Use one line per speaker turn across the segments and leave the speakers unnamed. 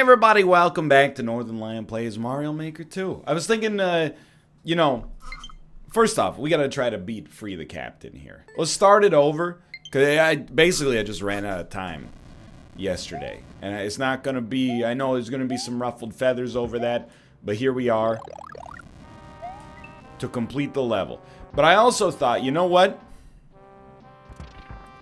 everybody, welcome back to Northernlion Plays Mario Maker 2. I was thinking, you know, first off, we gotta try to beat Free the Captain here. Let's start it over, because I just ran out of time yesterday. And it's not gonna be, I know there's gonna be some ruffled feathers over that, but here we are to complete the level. But I also thought, you know what?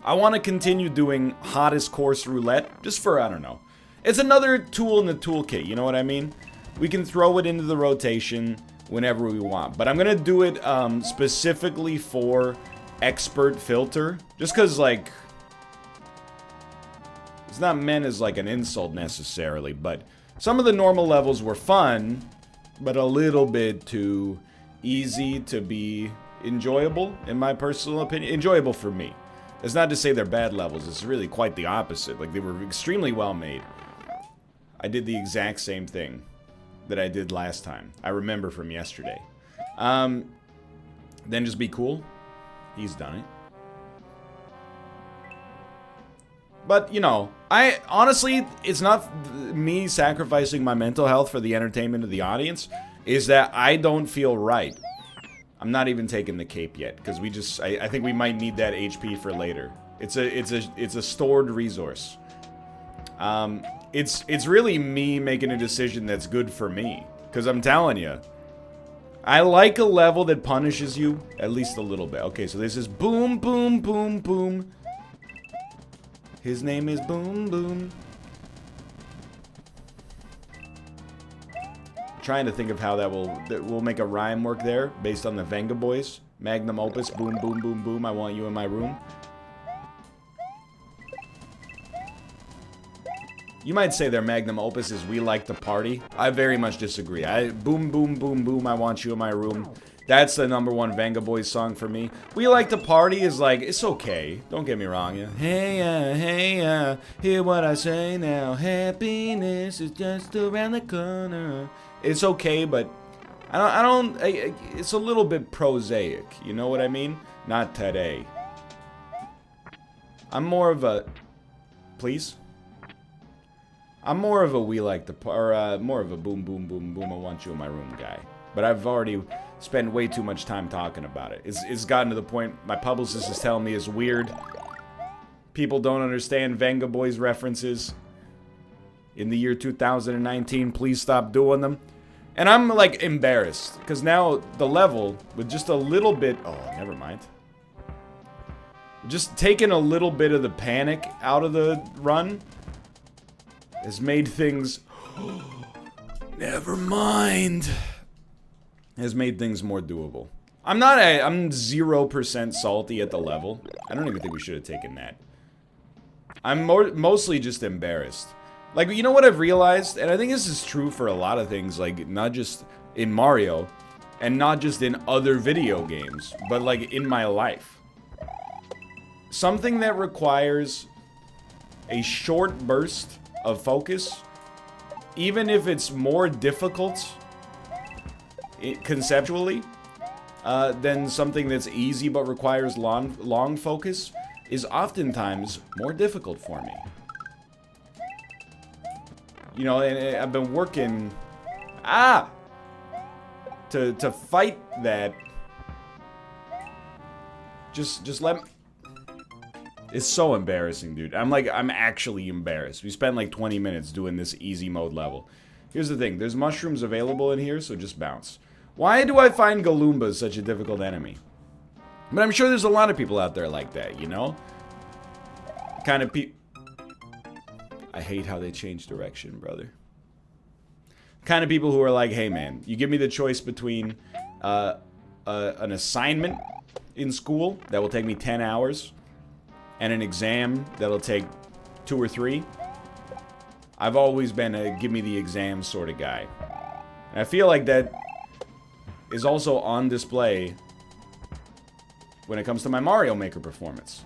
I want to continue doing hottest course roulette, just for, I don't know. It's another tool in the toolkit, you know what I mean? We can throw it into the rotation whenever we want. But I'm going to do it specifically for expert filter. Just because, like, it's not meant as, like, an insult necessarily. But some of the normal levels were fun, but a little bit too easy to be enjoyable, in my personal opinion. Enjoyable for me. It's not to say they're bad levels. It's really quite the opposite. Like, they were extremely well made. I did the exact same thing that I did last time. I remember from yesterday. Then just be cool. He's done it. But, you know, honestly, it's not me sacrificing my mental health for the entertainment of the audience. Is that I don't feel right. I'm not even taking the cape yet, because we just, I think we might need that HP for later. It's a stored resource. It's really me making a decision that's good for me. Because I'm telling you, I like a level that punishes you at least a little bit. Okay, so this is Boom, Boom, Boom, Boom. His name is Boom, Boom. Trying to think of how that will make a rhyme work there, based on the Venga Boys. Magnum Opus, boom, boom, boom, boom, I want you in my room. You might say their Magnum Opus is We Like to Party. I very much disagree. Boom, boom, boom, boom, I want you in my room. That's the #1 Venga Boys song for me. We Like to Party is like, it's okay. Don't get me wrong. Yeah. Hey, hear what I say now. Happiness is just around the corner. It's okay, but it's a little bit prosaic. You know what I mean? Not today. I'm more of a, please? I'm more of a We Like to, or more of a boom, boom, boom, boom, I want you in my room guy. But I've already spent way too much time talking about it. It's gotten to the point my publicist is telling me it's weird. People don't understand Venga Boys references. In the year 2019, please stop doing them. And I'm, like, embarrassed. Because now the level, with just a little bit... Oh, never mind. Just taking a little bit of the panic out of the run has made things... Never mind. Has made things more doable. I'm 0% salty at the level. I don't even think we should have taken that. I'm mostly just embarrassed. Like, you know what I've realized? And I think this is true for a lot of things, like, not just in Mario, and not just in other video games, but, like, in my life. Something that requires a short burst of focus, even if it's more difficult conceptually than something that's easy but requires long focus, is oftentimes more difficult for me. You know, and I've been working, to fight that. Just let me. It's so embarrassing, dude. I'm actually embarrassed. We spent like 20 minutes doing this easy mode level. Here's the thing, there's mushrooms available in here, so just bounce. Why do I find Galoombas such a difficult enemy? But I'm sure there's a lot of people out there like that, you know? Kind of I hate how they change direction, brother. Kind of people who are like, hey man, you give me the choice between an assignment in school that will take me 10 hours and an exam that'll take 2 or 3. I've always been a give me the exam sort of guy. And I feel like that is also on display when it comes to my Mario Maker performance.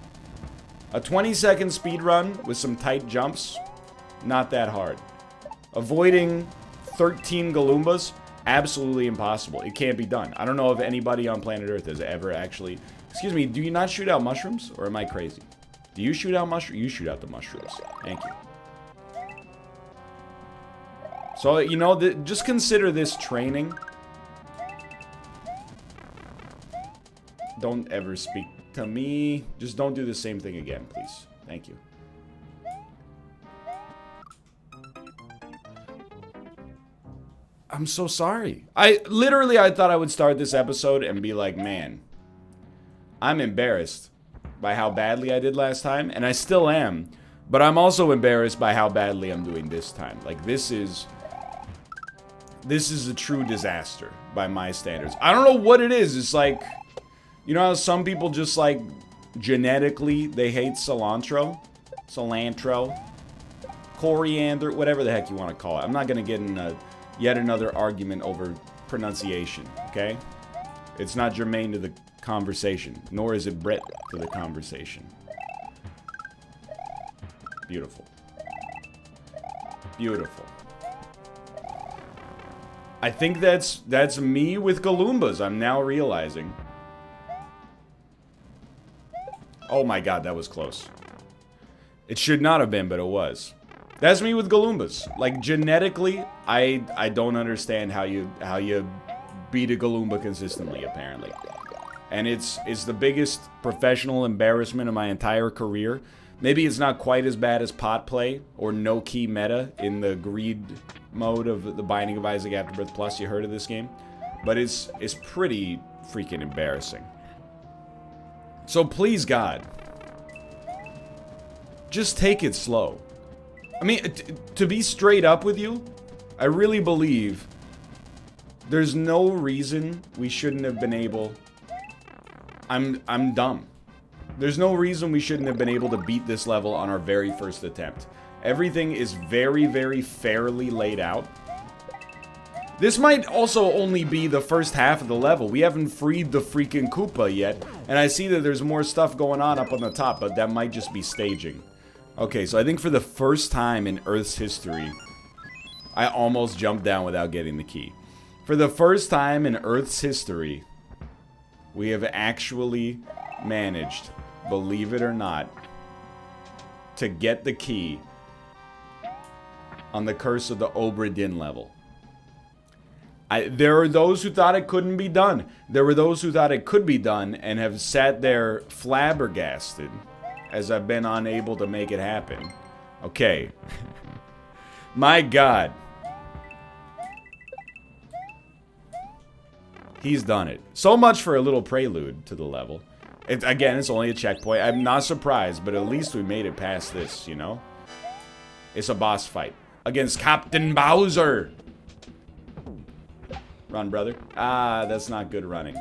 A 20-second speed run with some tight jumps, not that hard. Avoiding 13 Galoombas, absolutely impossible. It can't be done. I don't know if anybody on planet Earth has ever actually... Excuse me, do you not shoot out mushrooms? Or am I crazy? Do you shoot out mushrooms? You shoot out the mushrooms. Thank you. So, you know, just consider this training. Don't ever speak to me. Just don't do the same thing again, please. Thank you. I'm so sorry. I thought I would start this episode and be like, man, I'm embarrassed by how badly I did last time, and I still am. But I'm also embarrassed by how badly I'm doing this time. Like, this is a true disaster by my standards. I don't know what it is. It's like, you know how some people just, like, genetically, they hate cilantro, coriander, whatever the heck you want to call it. I'm not going to get in yet another argument over pronunciation, okay? It's not germane to the conversation, nor is it breadth to the conversation. Beautiful. Beautiful. I think that's me with Galoombas, I'm now realizing. Oh my god, that was close. It should not have been, but it was. That's me with Galoombas. Like, genetically, I don't understand how you beat a Galoomba consistently, apparently. And it's the biggest professional embarrassment of my entire career. Maybe it's not quite as bad as pot play or no key meta in the greed mode of the Binding of Isaac Afterbirth Plus. You heard of this game? But it's pretty freaking embarrassing. So please, God, just take it slow. I mean, to be straight up with you, I really believe there's no reason we shouldn't have been able... I'm dumb. There's no reason we shouldn't have been able to beat this level on our very first attempt. Everything is very, very fairly laid out. This might also only be the first half of the level. We haven't freed the freaking Koopa yet, and I see that there's more stuff going on up on the top, but that might just be staging. Okay, so I think for the first time in Earth's history, I almost jumped down without getting the key. For the first time in Earth's history, we have actually managed, believe it or not, to get the key on the Curse of the Obra Dinn level. There are those who thought it couldn't be done. There were those who thought it could be done and have sat there flabbergasted as I've been unable to make it happen. Okay. My God. He's done it. So much for a little prelude to the level. Again, it's only a checkpoint. I'm not surprised, but at least we made it past this, you know? It's a boss fight against Captain Bowser. Run, brother. Ah, that's not good running.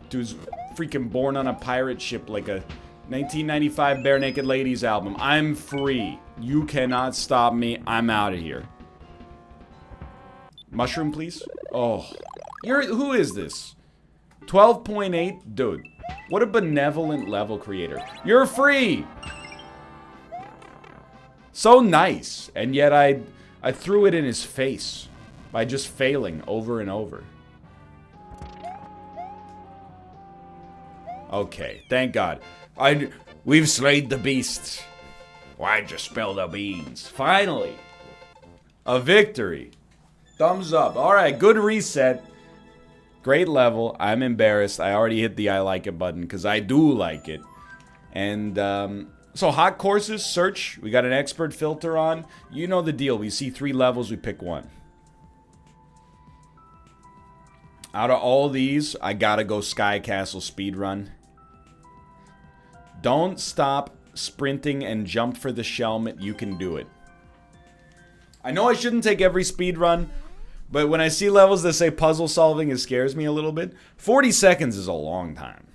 Dude's freaking born on a pirate ship like a 1995 Bare Naked Ladies album. I'm free. You cannot stop me. I'm out of here. Mushroom, please? Oh. Who is this? 12.8? Dude. What a benevolent level creator. You're free! So nice. And yet I threw it in his face by just failing over and over. Okay, thank God. We've slayed the beasts. Why'd you spill the beans? Finally. A victory. Thumbs up. Alright, good reset. Great level. I'm embarrassed. I already hit the I like it button because I do like it. And, so hot courses, search. We got an expert filter on. You know the deal. We see 3 levels, we pick 1. Out of all these, I gotta go Sky Castle speedrun. Don't stop sprinting and jump for the Shelmet. You can do it. I know I shouldn't take every speedrun, but when I see levels that say puzzle solving, it scares me a little bit. 40 seconds is a long time.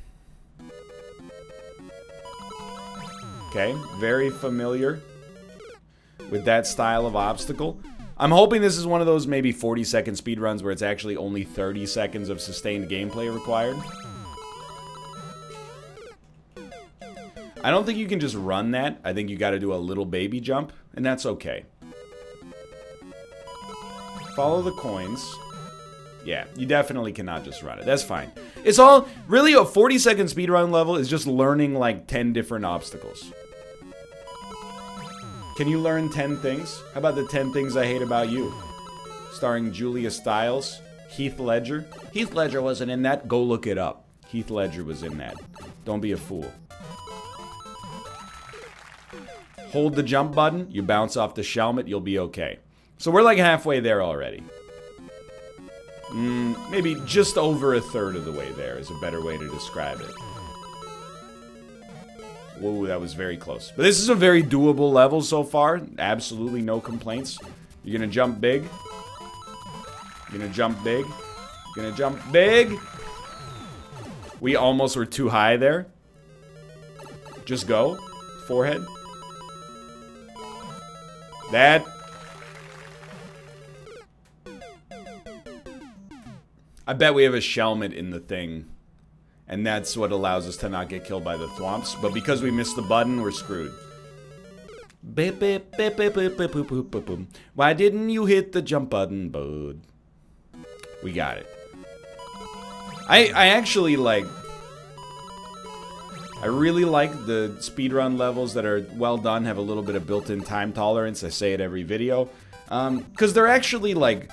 Okay, very familiar with that style of obstacle. I'm hoping this is one of those maybe 40-second speedruns where it's actually only 30 seconds of sustained gameplay required. I don't think you can just run that. I think you gotta do a little baby jump, and that's okay. Follow the coins. Yeah, you definitely cannot just run it. That's fine. It's all, really a 40-second speedrun level is just learning like 10 different obstacles. Can you learn 10 things? How about the 10 things I hate about you? Starring Julia Stiles, Heath Ledger. Heath Ledger wasn't in that. Go look it up. Heath Ledger was in that. Don't be a fool. Hold the jump button. You bounce off the shelmet. You'll be okay. So we're like halfway there already. Maybe just over a third of the way there is a better way to describe it. Whoa, that was very close. But this is a very doable level so far. Absolutely no complaints. You're gonna jump big. You're gonna jump big. You're gonna jump big. We almost were too high there. Just go. Forehead. That. I bet we have a shelmet in the thing. And that's what allows us to not get killed by the thwomps. But because we missed the button, we're screwed. Why didn't you hit the jump button, bud? We got it. I actually like... I really like the speedrun levels that are well done, have a little bit of built-in time tolerance. I say it every video. Because they're actually like...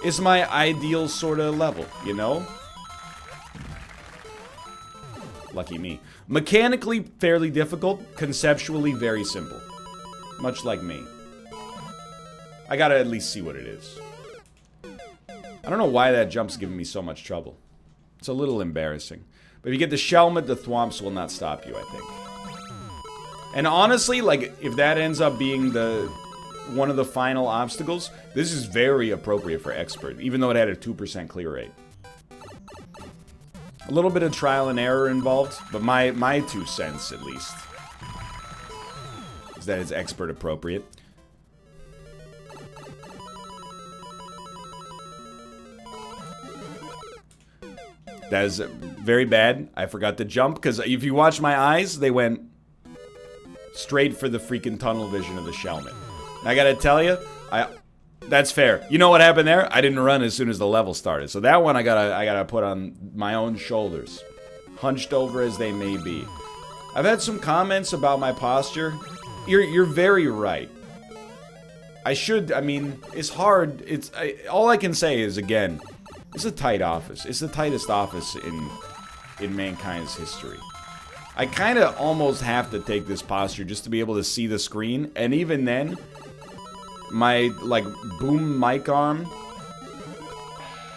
It's my ideal sort of level, you know? Lucky me. Mechanically fairly difficult, conceptually very simple. Much like me. I gotta at least see what it is. I don't know why that jump's giving me so much trouble. It's a little embarrassing. But if you get the shelmet, the thwomps will not stop you, I think. And honestly, like, if that ends up being one of the final obstacles, this is very appropriate for expert, even though it had a 2% clear rate. A little bit of trial and error involved, but my 2 cents, at least, is that it's expert appropriate. That is very bad. I forgot to jump, because if you watch my eyes, they went straight for the freaking tunnel vision of the shelmet. And I gotta tell you, that's fair. You know what happened there? I didn't run as soon as the level started. So that one I gotta put on my own shoulders. Hunched over as they may be. I've had some comments about my posture. You're very right. I mean, it's hard. All I can say is, again, it's a tight office. It's the tightest office in mankind's history. I kind of almost have to take this posture just to be able to see the screen. And even then, my, like, boom mic arm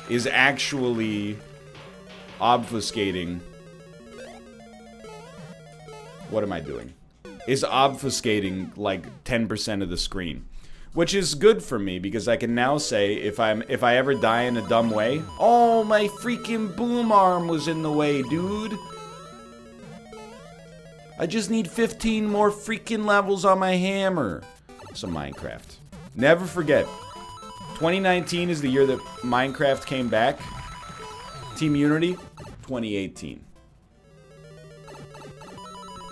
is actually obfuscating. What am I doing? Is obfuscating, like, 10% of the screen. Which is good for me, because I can now say, if I ever die in a dumb way, oh, my freaking boom arm was in the way, dude. I just need 15 more freaking levels on my hammer. Some Minecraft. Never forget, 2019 is the year that Minecraft came back. Team Unity, 2018.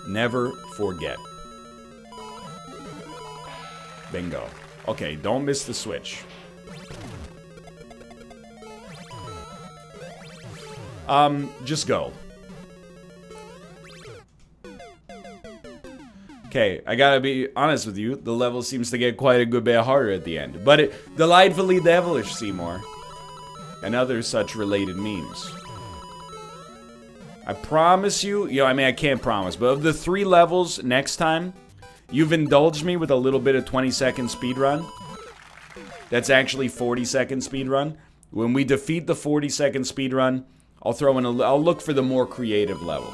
Never forget. Bingo. Okay, don't miss the switch. Just go. Okay, I gotta be honest with you, the level seems to get quite a good bit harder at the end. But delightfully devilish, Seymour. And other such related memes. I promise you, I mean, I can't promise, but of the 3 levels next time, you've indulged me with a little bit of 20-second speedrun. That's actually 40-second speedrun. When we defeat the 40-second speedrun, I'll look for the more creative level.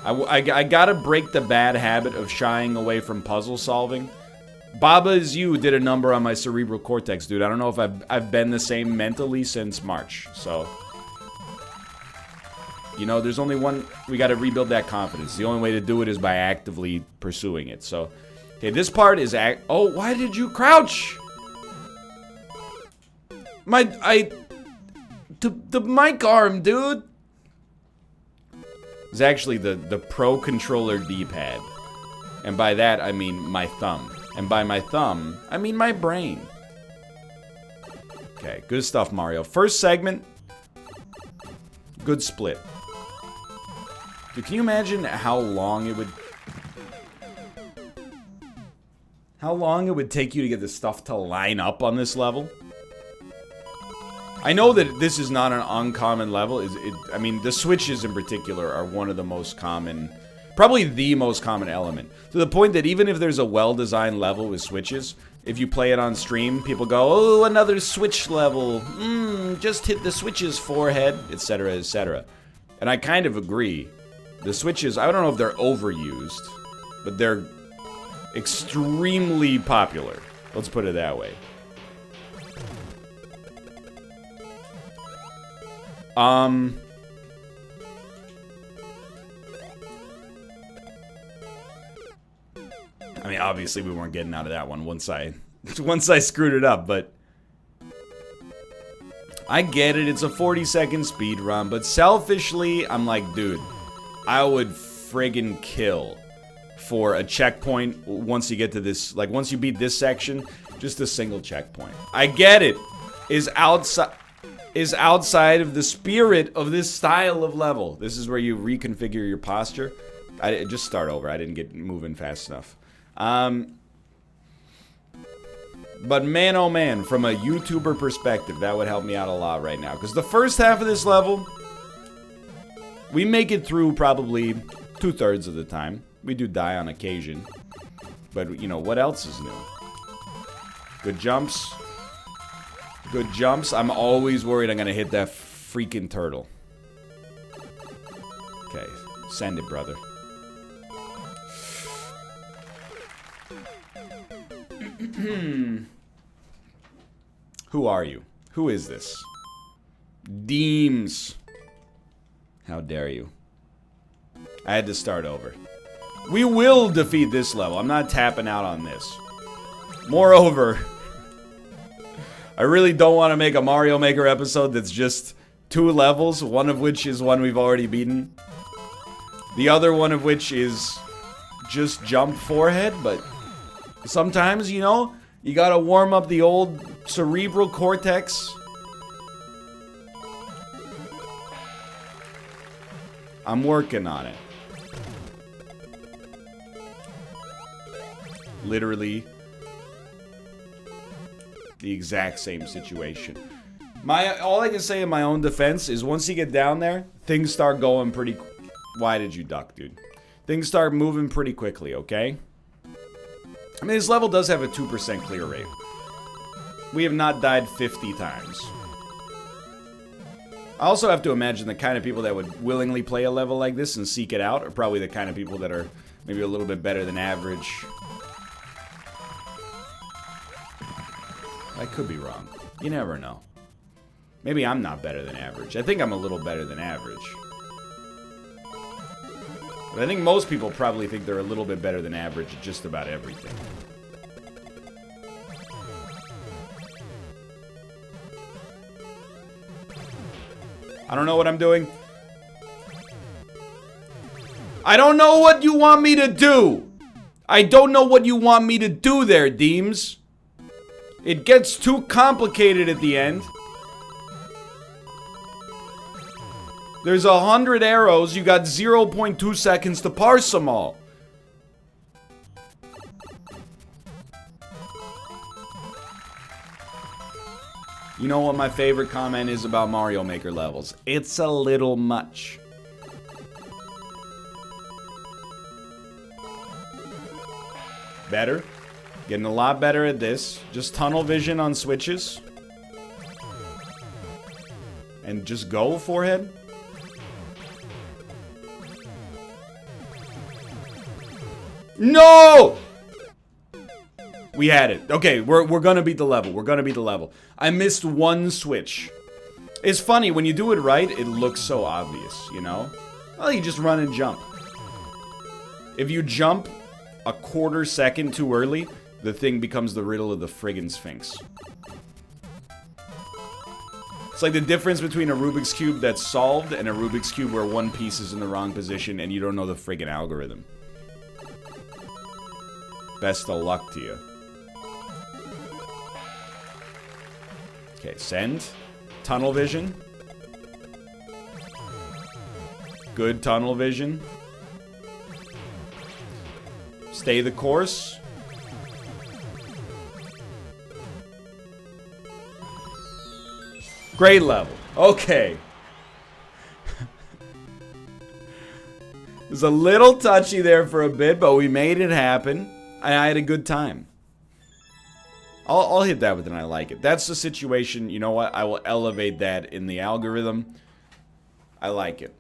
I gotta break the bad habit of shying away from puzzle solving. Baba Is You did a number on my cerebral cortex, dude. I don't know if I've been the same mentally since March, so... there's only one... We gotta rebuild that confidence. The only way to do it is by actively pursuing it, so... Okay, this part is oh, why did you crouch? The mic arm, dude! It's actually the Pro Controller D-pad. And by that, I mean my thumb. And by my thumb, I mean my brain. Okay, good stuff, Mario. First segment... Good split. Dude, can you imagine how long it would... How long it would take you to get the stuff to line up on this level? I know that this is not an uncommon level. I mean, the switches in particular are one of the most common... Probably the most common element. To the point that even if there's a well-designed level with switches, if you play it on stream, people go, oh, another switch level. Just hit the switches, forehead, etc., etc. And I kind of agree. The switches, I don't know if they're overused, but they're extremely popular. Let's put it that way. I mean, obviously we weren't getting out of that one once I screwed it up, but I get it. It's a 40-second speed run, but selfishly, I'm like, dude, I would friggin' kill for a checkpoint once you get to this, like once you beat this section, just a single checkpoint. I get it. Is outside of the spirit of this style of level. This is where you reconfigure your posture. I just start over. I didn't get moving fast enough. But man, oh man, from a YouTuber perspective, that would help me out a lot right now. Because the first half of this level, we make it through probably 2/3 of the time. We do die on occasion. But, you know, what else is new? Good jumps. Good jumps. I'm always worried I'm going to hit that freaking turtle. Okay, send it, brother. Who are you? Who is this? Deems. How dare you? I had to start over. We will defeat this level. I'm not tapping out on this. Moreover, I really don't want to make a Mario Maker episode that's just 2 levels, one of which is one we've already beaten. The other one of which is just jump forehead, but sometimes, you know, you gotta warm up the old cerebral cortex. I'm working on it. Literally the exact same situation. All I can say in my own defense is once you get down there, things start going pretty... Why did you duck, dude? Things start moving pretty quickly, okay? I mean, this level does have a 2% clear rate. We have not died 50 times. I also have to imagine the kind of people that would willingly play a level like this and seek it out are probably the kind of people that are maybe a little bit better than average. I could be wrong. You never know. Maybe I'm not better than average. I think I'm a little better than average. But I think most people probably think they're a little bit better than average at just about everything. I don't know what I'm doing. I don't know what you want me to do. I don't know what you want me to do there, Deems. It gets too complicated at the end. There's 100 arrows. You got 0.2 seconds to parse them all. You know what my favorite comment is about Mario Maker levels? It's a little much. Better. Getting a lot better at this. Just tunnel vision on switches. And just go, forehead. No! We had it. Okay, we're gonna beat the level. We're gonna beat the level. I missed one switch. It's funny, when you do it right, it looks so obvious, you know? Well, you just run and jump. If you jump a quarter second too early, the thing becomes the riddle of the friggin' Sphinx. It's like the difference between a Rubik's Cube that's solved and a Rubik's Cube where one piece is in the wrong position and you don't know the friggin' algorithm. Best of luck to you. Okay, send. Tunnel vision. Good tunnel vision. Stay the course. Great level. Okay. It was a little touchy there for a bit, but we made it happen. And I had a good time. I'll hit that with an I like it. That's the situation. You know what? I will elevate that in the algorithm. I like it.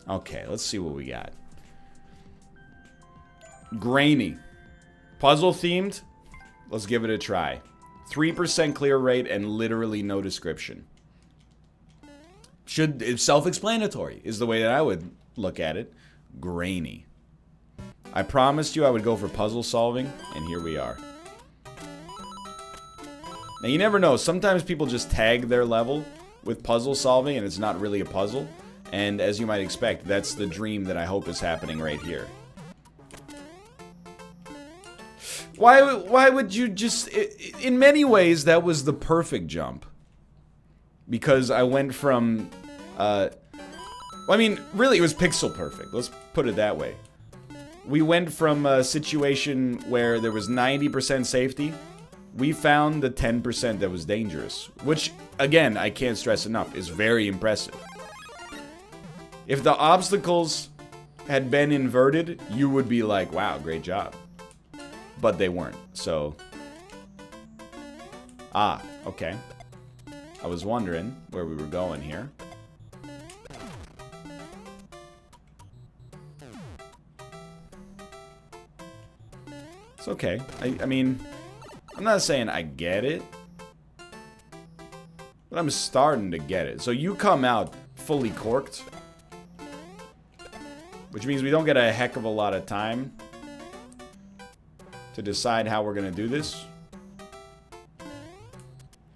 Okay, let's see what we got. Grainy. Puzzle themed? Let's give it a try. 3% clear rate and literally no description. It's self-explanatory is the way that I would look at it. Grainy. I promised you I would go for puzzle solving, and here we are. Now, you never know. Sometimes people just tag their level with puzzle solving, and it's not really a puzzle. And as you might expect, that's the dream that I hope is happening right here. Why would you just... In many ways, that was the perfect jump. Because I went from... well, I mean, really, it was pixel perfect. Let's put it that way. We went from a situation where there was 90% safety. We found the 10% that was dangerous. Which, again, I can't stress enough, is very impressive. If the obstacles had been inverted, you would be like, wow, great job. But they weren't, so... Ah, okay. I was wondering where we were going here. It's okay. I mean, I'm not saying I get it, but I'm starting to get it. So you come out fully corked, which means we don't get a heck of a lot of time to decide how we're gonna do this.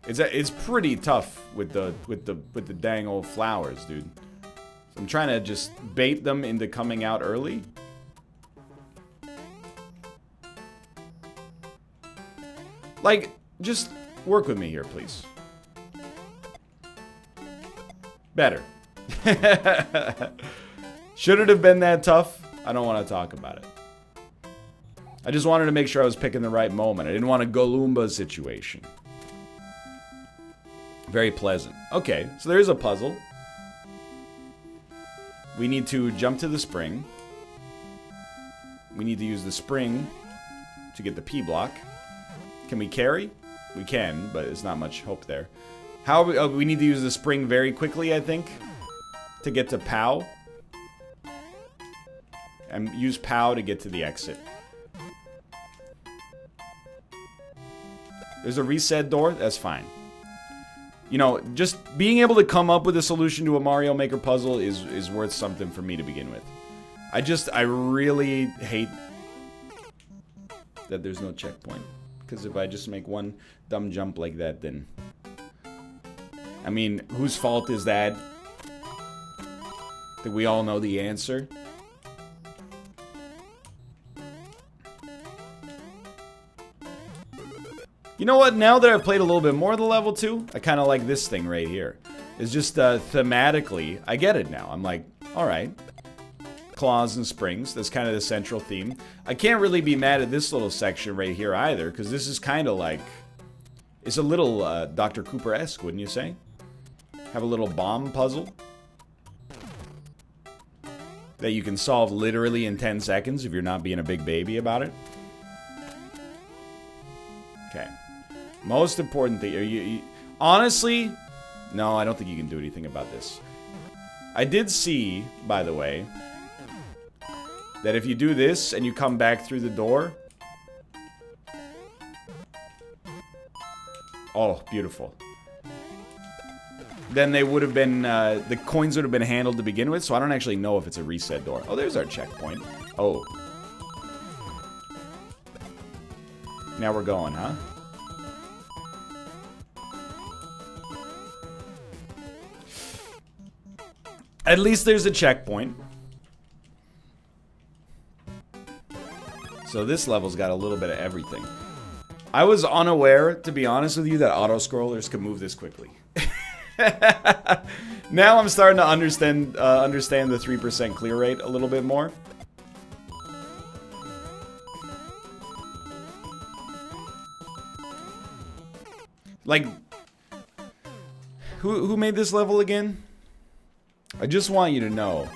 It's pretty tough with the dang old flowers, dude. So I'm trying to just bait them into coming out early. Like, just work with me here, please. Better. Should it have been that tough? I don't want to talk about it. I just wanted to make sure I was picking the right moment. I didn't want a Goomba situation. Very pleasant. Okay, so there is a puzzle. We need to jump to the spring. We need to use the spring to get the P block. Can we carry? We can, but there's not much hope there. How are we need to use the spring very quickly, I think, to get to POW. And use POW to get to the exit. There's a reset door? That's fine. You know, just being able to come up with a solution to a Mario Maker puzzle is worth something for me to begin with. I really hate that there's no checkpoint. Because if I just make one dumb jump like that, then... I mean, whose fault is that? That we all know the answer? You know what? Now that I've played a little bit more of the level 2, I kind of like this thing right here. It's just thematically, I get it now. I'm like, alright. Claws and springs, that's kind of the central theme. I can't really be mad at this little section right here either, because this is kind of like... It's a little Dr. Cooper-esque, wouldn't you say? Have a little bomb puzzle that you can solve literally in 10 seconds if you're not being a big baby about it. Okay. Most important thing... honestly, no, I don't think you can do anything about this. I did see, by the way, that if you do this and you come back through the door... Oh, beautiful. Then they would have been, the coins would have been handled to begin with, so I don't actually know if it's a reset door. Oh, there's our checkpoint. Oh. Now we're going, huh? At least there's a checkpoint. So this level's got a little bit of everything. I was unaware, to be honest with you, that auto-scrollers could move this quickly. Now I'm starting to understand the 3% clear rate a little bit more. Like, who made this level again? I just want you to know,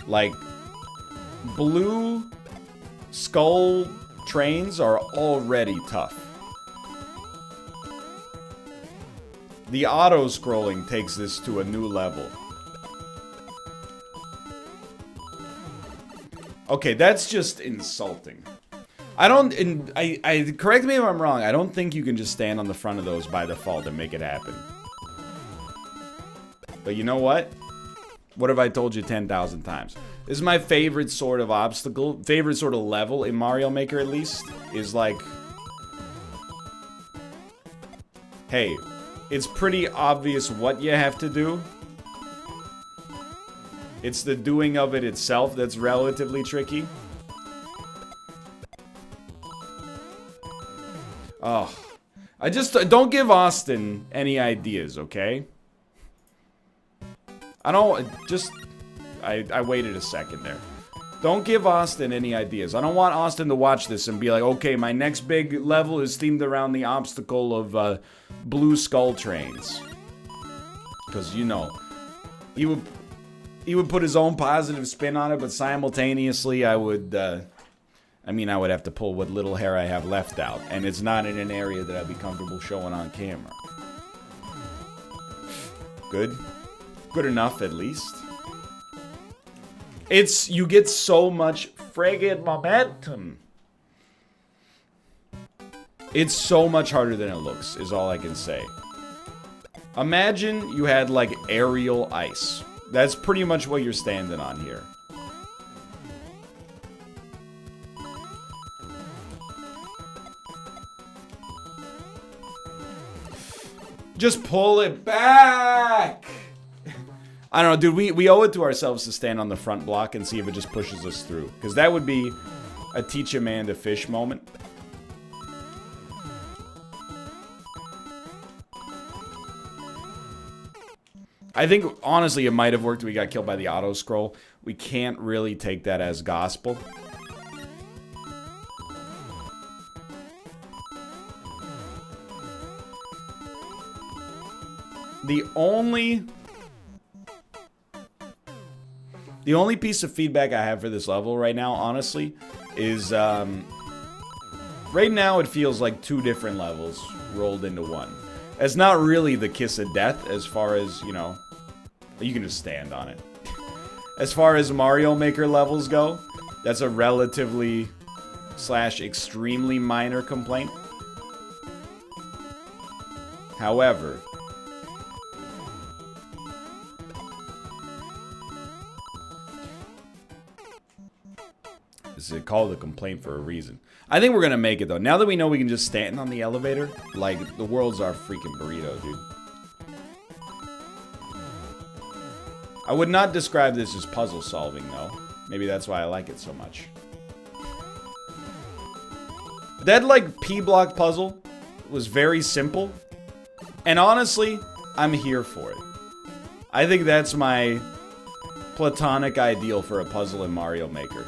like, blue skull trains are already tough. The auto-scrolling takes this to a new level. Okay, that's just insulting. I don't, correct me if I'm wrong, I don't think you can just stand on the front of those by default and make it happen. But you know what? What have I told you 10,000 times? This is my favorite sort of obstacle, favorite sort of level in Mario Maker at least, is like, hey, it's pretty obvious what you have to do. It's the doing of it itself that's relatively tricky. Oh, I just, don't give Austin any ideas, okay? I don't, just, I waited a second there. Don't give Austin any ideas. I don't want Austin to watch this and be like, okay, my next big level is themed around the obstacle of blue skull trains. Because, you know, he would put his own positive spin on it, but simultaneously I would, I mean, I would have to pull what little hair I have left out. And it's not in an area that I'd be comfortable showing on camera. Good. Good enough, at least. It's, you get so much friggin' momentum. It's so much harder than it looks, is all I can say. Imagine you had, like, aerial ice. That's pretty much what you're standing on here. Just pull it back! I don't know, dude, we owe it to ourselves to stand on the front block and see if it just pushes us through. Because that would be a teach a man to fish moment. I think, honestly, it might have worked. We got killed by the auto-scroll. We can't really take that as gospel. The only piece of feedback I have for this level right now, honestly, is, right now it feels like two different levels rolled into one. It's not really the kiss of death as far as, you know, you can just stand on it. As far as Mario Maker levels go, that's a relatively / extremely minor complaint. However, this is called a complaint for a reason. I think we're gonna make it though. Now that we know we can just stand on the elevator, like, the world's our freaking burrito, dude. I would not describe this as puzzle solving though. Maybe that's why I like it so much. That, like, P-block puzzle was very simple. And honestly, I'm here for it. I think that's my platonic ideal for a puzzle in Mario Maker.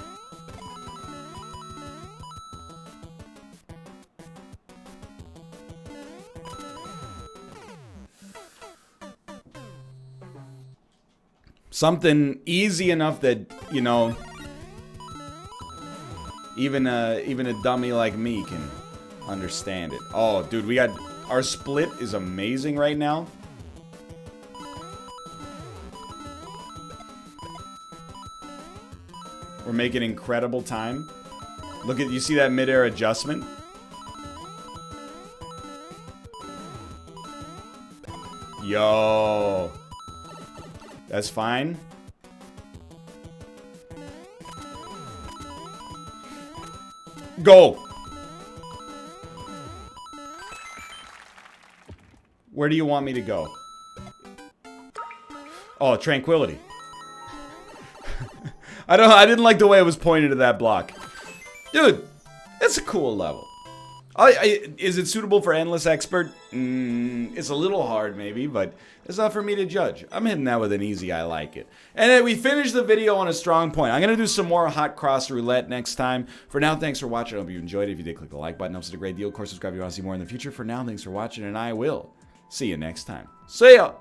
Something easy enough that, you know, even a dummy like me can understand it. Oh, dude, we got, our split is amazing right now. We're making incredible time. Look at, you see that mid-air adjustment? Yo. That's fine. Go. Where do you want me to go? Oh, tranquility. I didn't like the way it was pointed to that block. Dude, that's a cool level. Is it suitable for Endless Expert? It's a little hard, maybe, but it's not for me to judge. I'm hitting that with an easy, I like it. And then we finished the video on a strong point. I'm going to do some more Hot Cross Roulette next time. For now, thanks for watching. I hope you enjoyed it. If you did, click the like button. Helps it a great deal. Of course, subscribe if you want to see more in the future. For now, thanks for watching, and I will see you next time. See ya!